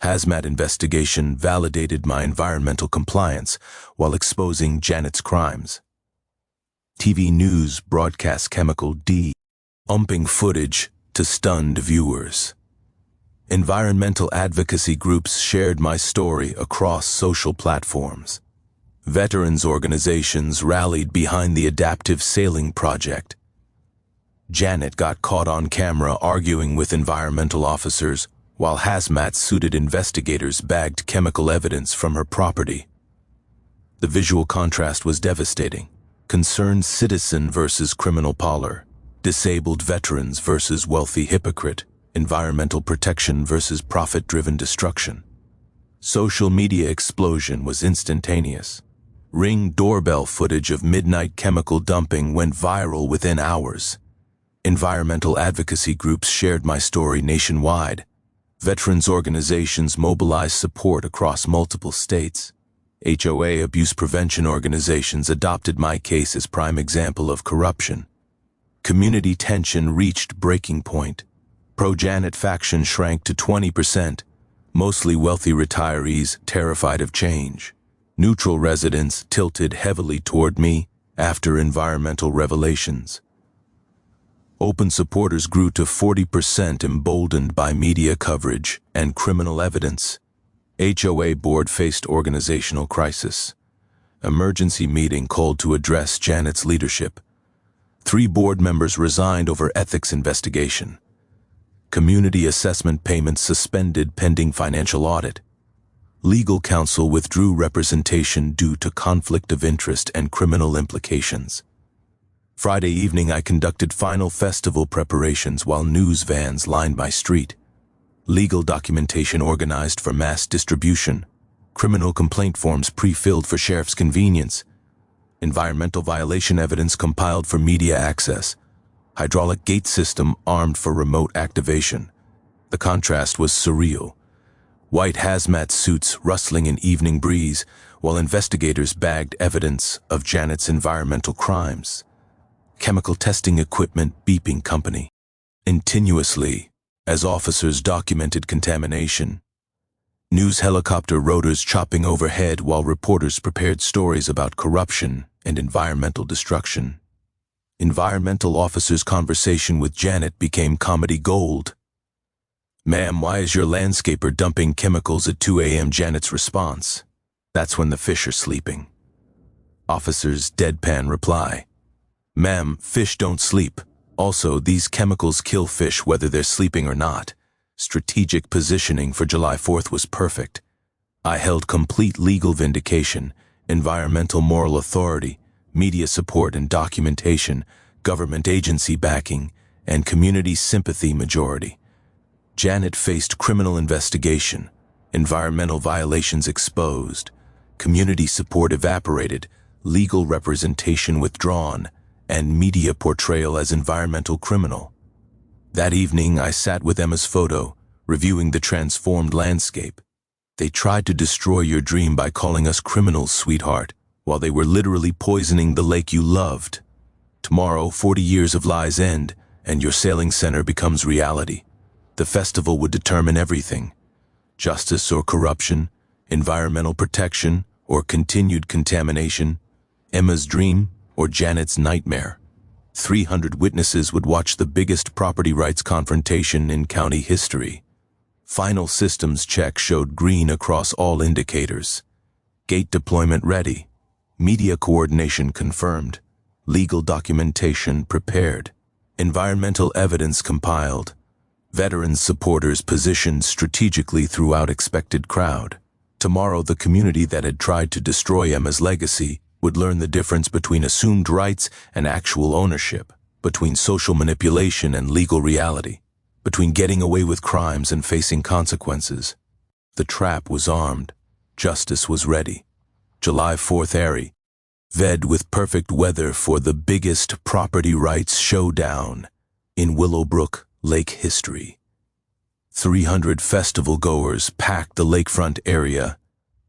Speaker 1: Hazmat investigation validated my environmental compliance while exposing Janet's crimes. TV news broadcast chemical dumping footage to stunned viewers. Environmental advocacy groups shared my story across social platforms. Veterans organizations rallied behind the adaptive sailing project. Janet got caught on camera arguing with environmental officers, while hazmat-suited investigators bagged chemical evidence from her property. The visual contrast was devastating. Concerned citizen versus criminal parlor, disabled veterans versus wealthy hypocrite, environmental protection versus profit-driven destruction. Social media explosion was instantaneous. Ring doorbell footage of midnight chemical dumping went viral within hours. Environmental advocacy groups shared my story nationwide. Veterans organizations mobilized support across multiple states. HOA abuse prevention organizations adopted my case as prime example of corruption. Community tension reached breaking point. Pro-Janet faction shrank to 20%, mostly wealthy retirees terrified of change. Neutral residents tilted heavily toward me after environmental revelations. Open supporters grew to 40%, emboldened by media coverage and criminal evidence. HOA board faced organizational crisis. Emergency meeting called to address Janet's leadership. 3 board members resigned over ethics investigation. Community assessment payments suspended pending financial audit. Legal counsel withdrew representation due to conflict of interest and criminal implications. Friday evening, I conducted final festival preparations while news vans lined my street. Legal documentation organized for mass distribution. Criminal complaint forms pre-filled for sheriff's convenience. Environmental violation evidence compiled for media access. Hydraulic gate system armed for remote activation. The contrast was surreal. White hazmat suits rustling in evening breeze, while investigators bagged evidence of Janet's environmental crimes. Chemical testing equipment beeping company continuously as officers documented contamination. News helicopter rotors chopping overhead while reporters prepared stories about corruption and environmental destruction. Environmental officers' conversation with Janet became comedy gold. "Ma'am, why is your landscaper dumping chemicals at 2 a.m.? Janet's response, "That's when the fish are sleeping." Officers' deadpan reply, "Ma'am, fish don't sleep. Also, these chemicals kill fish whether they're sleeping or not." Strategic positioning for July 4th was perfect. I held complete legal vindication, environmental moral authority, media support and documentation, government agency backing, and community sympathy majority. Janet faced criminal investigation, environmental violations exposed, community support evaporated, legal representation withdrawn, and media portrayal as environmental criminal. That evening, I sat with Emma's photo, reviewing the transformed landscape. "They tried to destroy your dream by calling us criminals, sweetheart, while they were literally poisoning the lake you loved. Tomorrow, 40 years of lies end, and your sailing center becomes reality. The festival would determine everything. Justice or corruption, environmental protection or continued contamination, Emma's dream or Janet's nightmare. 300 witnesses would watch the biggest property rights confrontation in county history. Final systems check showed green across all indicators. Gate deployment ready. Media coordination confirmed. Legal documentation prepared. Environmental evidence compiled. Veterans supporters positioned strategically throughout expected crowd. Tomorrow, the community that had tried to destroy Emma's legacy would learn the difference between assumed rights and actual ownership, between social manipulation and legal reality, between getting away with crimes and facing consequences. The trap was armed. Justice was ready. July 4th airy, ved with perfect weather for the biggest property rights showdown in Willowbrook Lake history. 300 festival goers packed the lakefront area,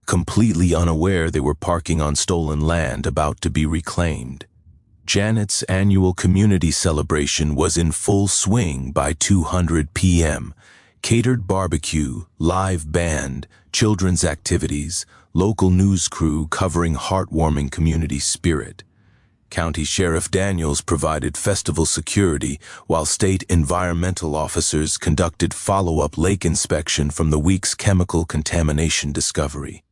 Speaker 1: completely unaware they were parking on stolen land about to be reclaimed. Janet's annual community celebration was in full swing by 2:00 p.m. Catered barbecue, live band, children's activities, local news crew covering heartwarming community spirit. County Sheriff Daniels provided festival security, while state environmental officers conducted follow-up lake inspection from the week's chemical contamination discovery.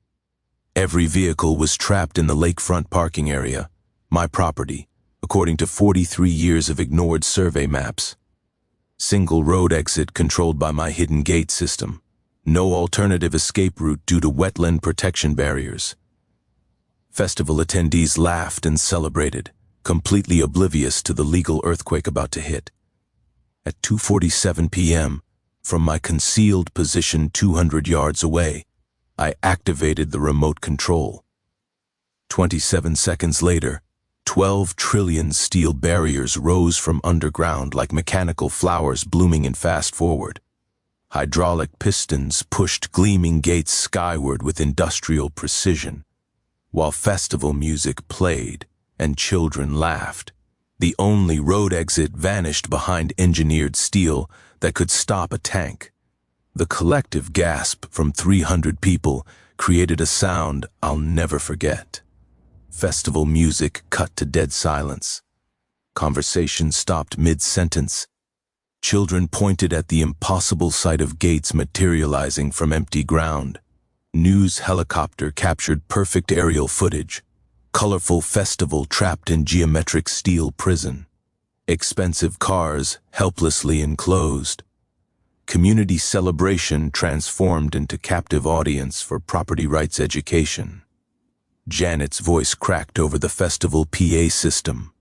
Speaker 1: Every vehicle was trapped in the lakefront parking area, my property, according to 43 years of ignored survey maps. Single road exit controlled by my hidden gate system. No alternative escape route due to wetland protection barriers. Festival attendees laughed and celebrated, completely oblivious to the legal earthquake about to hit. At 2:47 p.m., from my concealed position 200 yards away, I activated the remote control. 27 seconds later, 12 trillion steel barriers rose from underground like mechanical flowers blooming in fast forward. Hydraulic pistons pushed gleaming gates skyward with industrial precision, while festival music played and children laughed. The only road exit vanished behind engineered steel that could stop a tank. The collective gasp from 300 people created a sound I'll never forget. Festival music cut to dead silence. Conversation stopped mid-sentence. Children pointed at the impossible sight of gates materializing from empty ground. News helicopter captured perfect aerial footage. Colorful festival trapped in geometric steel prison. Expensive cars helplessly enclosed. Community celebration transformed into captive audience for property rights education. Janet's voice cracked over the festival PA system.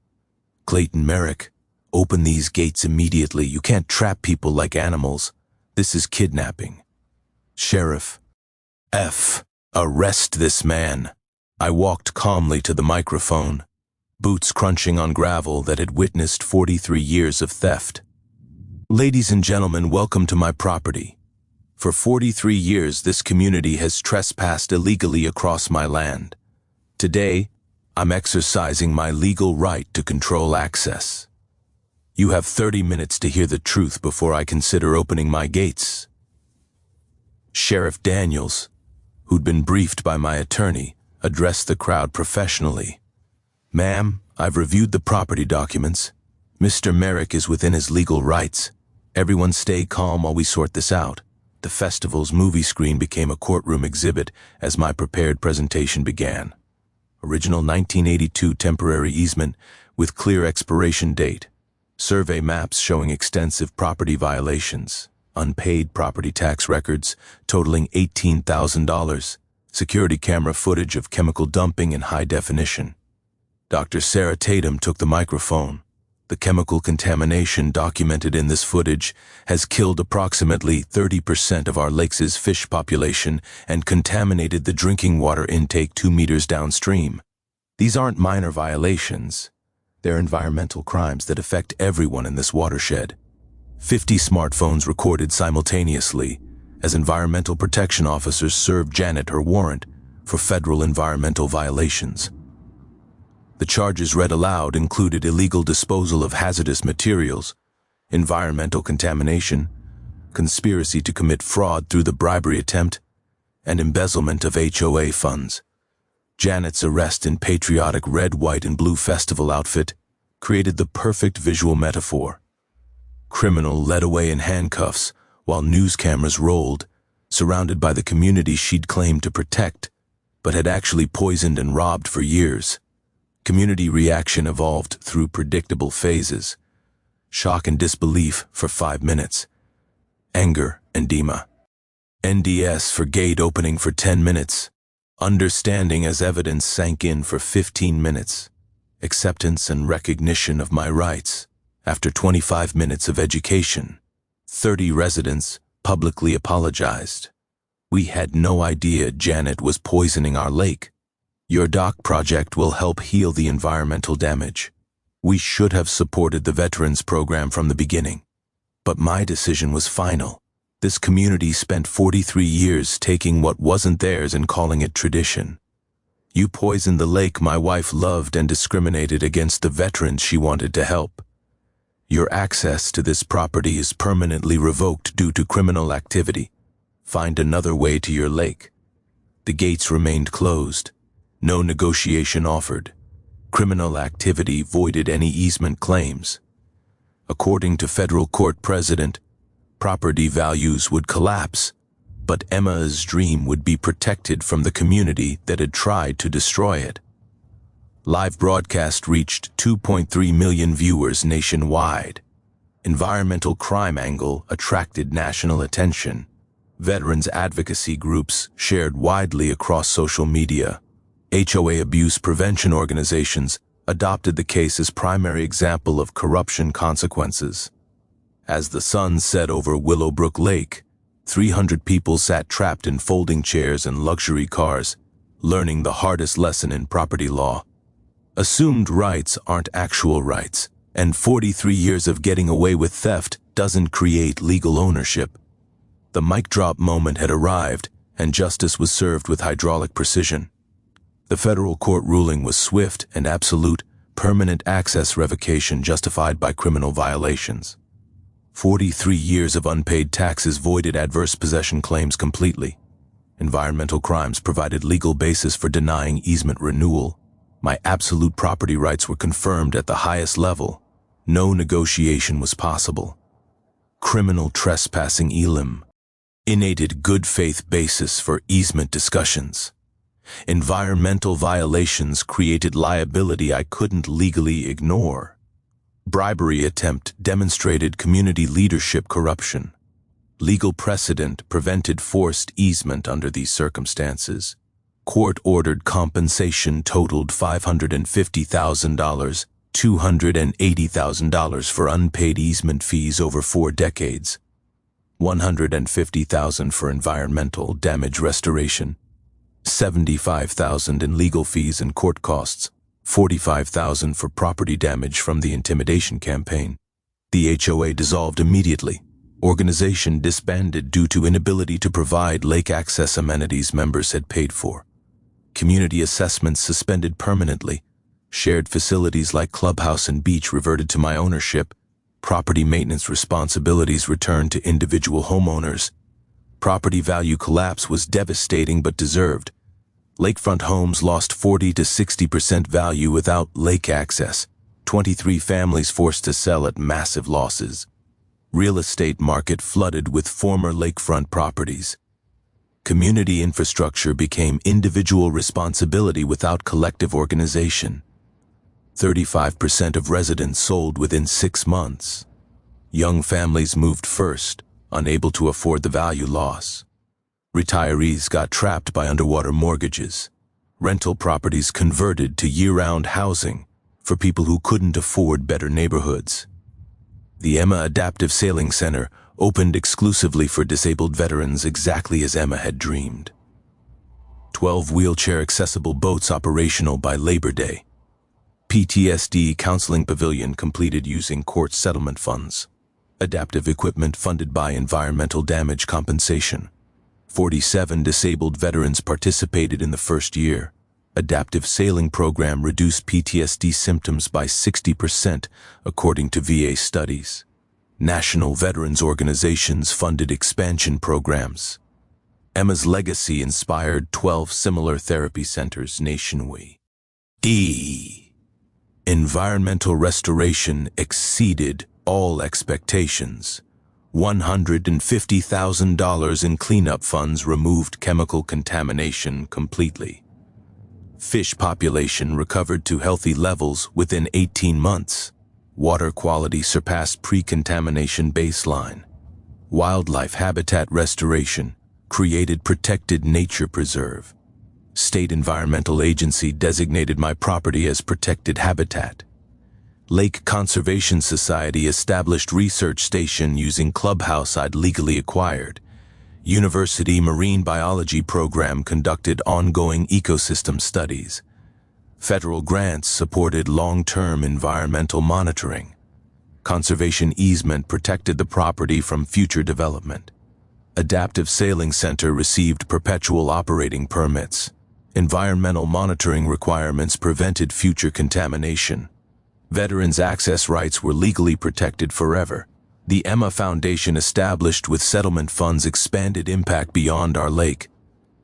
Speaker 1: Clayton Merrick, open these gates immediately. You can't trap people like animals. This is kidnapping. Sheriff, arrest this man. I walked calmly to the microphone, boots crunching on gravel that had witnessed 43 years of theft. Ladies and gentlemen, welcome to my property. For 43 years, this community has trespassed illegally across my land. Today, I'm exercising my legal right to control access. You have 30 minutes to hear the truth before I consider opening my gates. Sheriff Daniels, who'd been briefed by my attorney, addressed the crowd professionally. Ma'am, I've reviewed the property documents. Mr. Merrick is within his legal rights. Everyone stay calm while we sort this out. The festival's movie screen became a courtroom exhibit as my prepared presentation began. Original 1982 temporary easement with clear expiration date. Survey maps showing extensive property violations. Unpaid property tax records totaling $18,000. Security camera footage of chemical dumping in high definition. Dr. Sarah Tatum took the microphone. The chemical contamination documented in this footage has killed approximately 30% of our lakes' fish population and contaminated the drinking water intake 2 meters downstream. These aren't minor violations. They're environmental crimes that affect everyone in this watershed. 50 smartphones recorded simultaneously as environmental protection officers served Janet her warrant for federal environmental violations. The charges read aloud included illegal disposal of hazardous materials, environmental contamination, conspiracy to commit fraud through the bribery attempt, and embezzlement of HOA funds. Janet's arrest in patriotic red, white, and blue festival outfit created the perfect visual metaphor. Criminal led away in handcuffs while news cameras rolled, surrounded by the community she'd claimed to protect, but had actually poisoned and robbed for years. Community reaction evolved through predictable phases. Shock and disbelief for 5 minutes. Anger and edema. NDS for gate opening for 10 minutes. Understanding as evidence sank in for 15 minutes. Acceptance and recognition of my rights after 25 minutes of education. 30 residents publicly apologized. We had no idea Janet was poisoning our lake. Your dock project will help heal the environmental damage. We should have supported the veterans program from the beginning. But my decision was final. This community spent 43 years taking what wasn't theirs and calling it tradition. You poisoned the lake my wife loved and discriminated against the veterans she wanted to help. Your access to this property is permanently revoked due to criminal activity. Find another way to your lake. The gates remained closed. No negotiation offered. Criminal activity voided any easement claims. According to federal court precedent, property values would collapse, but Emma's dream would be protected from the community that had tried to destroy it. Live broadcast reached 2.3 million viewers nationwide. Environmental crime angle attracted national attention. Veterans advocacy groups shared widely across social media. HOA abuse prevention organizations adopted the case as primary example of corruption consequences. As the sun set over Willowbrook Lake, 300 people sat trapped in folding chairs and luxury cars, learning the hardest lesson in property law. Assumed rights aren't actual rights, and 43 years of getting away with theft doesn't create legal ownership. The mic drop moment had arrived, and justice was served with hydraulic precision. The federal court ruling was swift and absolute, permanent access revocation justified by criminal violations. 43 years of unpaid taxes voided adverse possession claims completely. Environmental crimes provided legal basis for denying easement renewal. My absolute property rights were confirmed at the highest level. No negotiation was possible. Criminal trespassing elim. Innated good faith basis for easement discussions. Environmental violations created liability I couldn't legally ignore. Bribery attempt demonstrated community leadership corruption. Legal precedent prevented forced easement under these circumstances. Court-ordered compensation totaled $550,000, $280,000 for unpaid easement fees over 4 decades, $150,000 for environmental damage restoration, $75,000 in legal fees and court costs, $45,000 for property damage from the intimidation campaign. The HOA dissolved immediately. Organization disbanded due to inability to provide lake access amenities members had paid for. Community assessments suspended permanently. Shared facilities like clubhouse and beach reverted to my ownership. Property maintenance responsibilities returned to individual homeowners. Property value collapse was devastating but deserved. Lakefront homes lost 40 to 60% value without lake access. 23 families forced to sell at massive losses. Real estate market flooded with former lakefront properties. Community infrastructure became individual responsibility without collective organization. 35% of residents sold within 6 months. Young families moved first, unable to afford the value loss. Retirees got trapped by underwater mortgages. Rental properties converted to year-round housing for people who couldn't afford better neighborhoods. The Emma Adaptive Sailing Center opened exclusively for disabled veterans exactly as Emma had dreamed. 12 wheelchair-accessible boats operational by Labor Day. PTSD counseling pavilion completed using court settlement funds. Adaptive equipment funded by environmental damage compensation. 47 disabled veterans participated in the first year. Adaptive sailing program reduced PTSD symptoms by 60%, according to VA studies. National veterans organizations funded expansion programs. Emma's legacy inspired 12 similar therapy centers nationwide. Environmental restoration exceeded all expectations. $150,000 in cleanup funds removed chemical contamination completely. Fish population recovered to healthy levels within 18 months. Water quality surpassed pre-contamination baseline. Wildlife habitat restoration created protected nature preserve. State Environmental Agency designated my property as protected habitat. Lake Conservation Society established research station using clubhouse I'd legally acquired. University Marine Biology program conducted ongoing ecosystem studies. Federal grants supported long-term environmental monitoring. Conservation easement protected the property from future development. Adaptive Sailing Center received perpetual operating permits. Environmental monitoring requirements prevented future contamination. Veterans' access rights were legally protected forever. The Emma Foundation, established with settlement funds, expanded impact beyond our lake.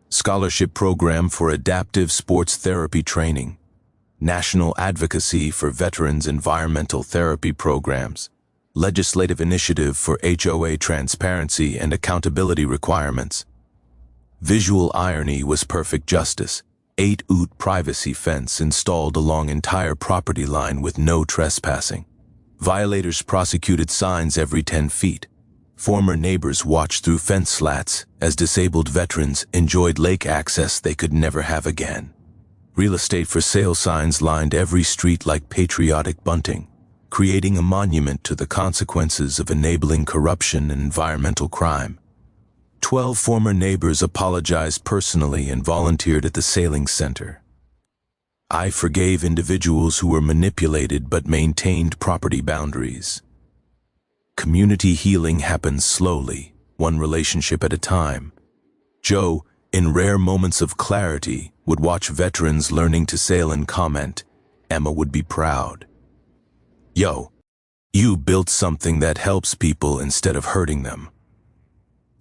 Speaker 1: Scholarship program for adaptive sports therapy training. National advocacy for veterans' environmental therapy programs. Legislative initiative for HOA transparency and accountability requirements. Visual irony was perfect justice. 8-oot privacy fence installed along entire property line with no trespassing. Violators prosecuted, signs every 10 feet. Former neighbors watched through fence slats as disabled veterans enjoyed lake access they could never have again. Real estate for sale signs lined every street like patriotic bunting, creating a monument to the consequences of enabling corruption and environmental crime. 12 former neighbors apologized personally and volunteered at the sailing center. I forgave individuals who were manipulated but maintained property boundaries. Community healing happens slowly, one relationship at a time. Joe, in rare moments of clarity, would watch veterans learning to sail and comment, "Emma would be proud." "Yo, you built something that helps people instead of hurting them."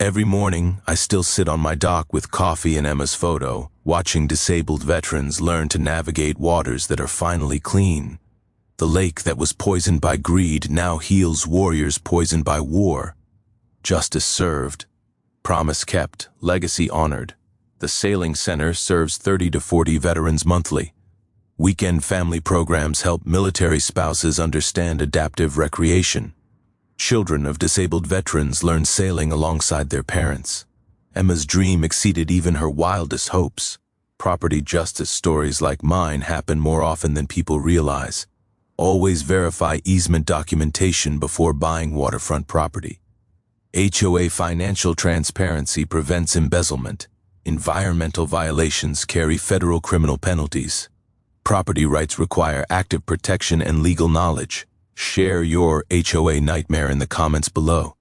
Speaker 1: Every morning, I still sit on my dock with coffee and Emma's photo, watching disabled veterans learn to navigate waters that are finally clean. The lake that was poisoned by greed now heals warriors poisoned by war. Justice served. Promise kept. Legacy honored. The Sailing Center serves 30 to 40 veterans monthly. Weekend family programs help military spouses understand adaptive recreation. Children of disabled veterans learn sailing alongside their parents. Emma's dream exceeded even her wildest hopes. Property justice stories like mine happen more often than people realize. Always verify easement documentation before buying waterfront property. HOA financial transparency prevents embezzlement. Environmental violations carry federal criminal penalties. Property rights require active protection and legal knowledge. Share your HOA nightmare in the comments below.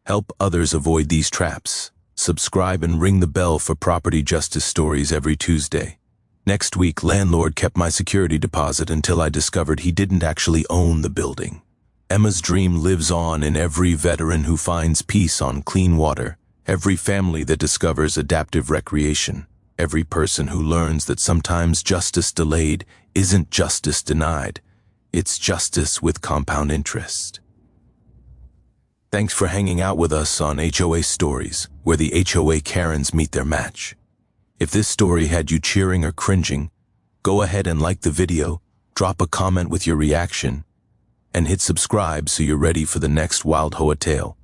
Speaker 1: Help others avoid these traps. Subscribe and ring the bell for property justice stories every Tuesday. Next week, landlord kept my security deposit until I discovered he didn't actually own the building. Emma's dream lives on in every veteran who finds peace on clean water, every family that discovers adaptive recreation, every person who learns that sometimes justice delayed isn't justice denied. It's justice with compound interest. Thanks for hanging out with us on HOA Stories, where the HOA Karens meet their match. If this story had you cheering or cringing, go ahead and like the video, drop a comment with your reaction, and hit subscribe so you're ready for the next wild HOA tale.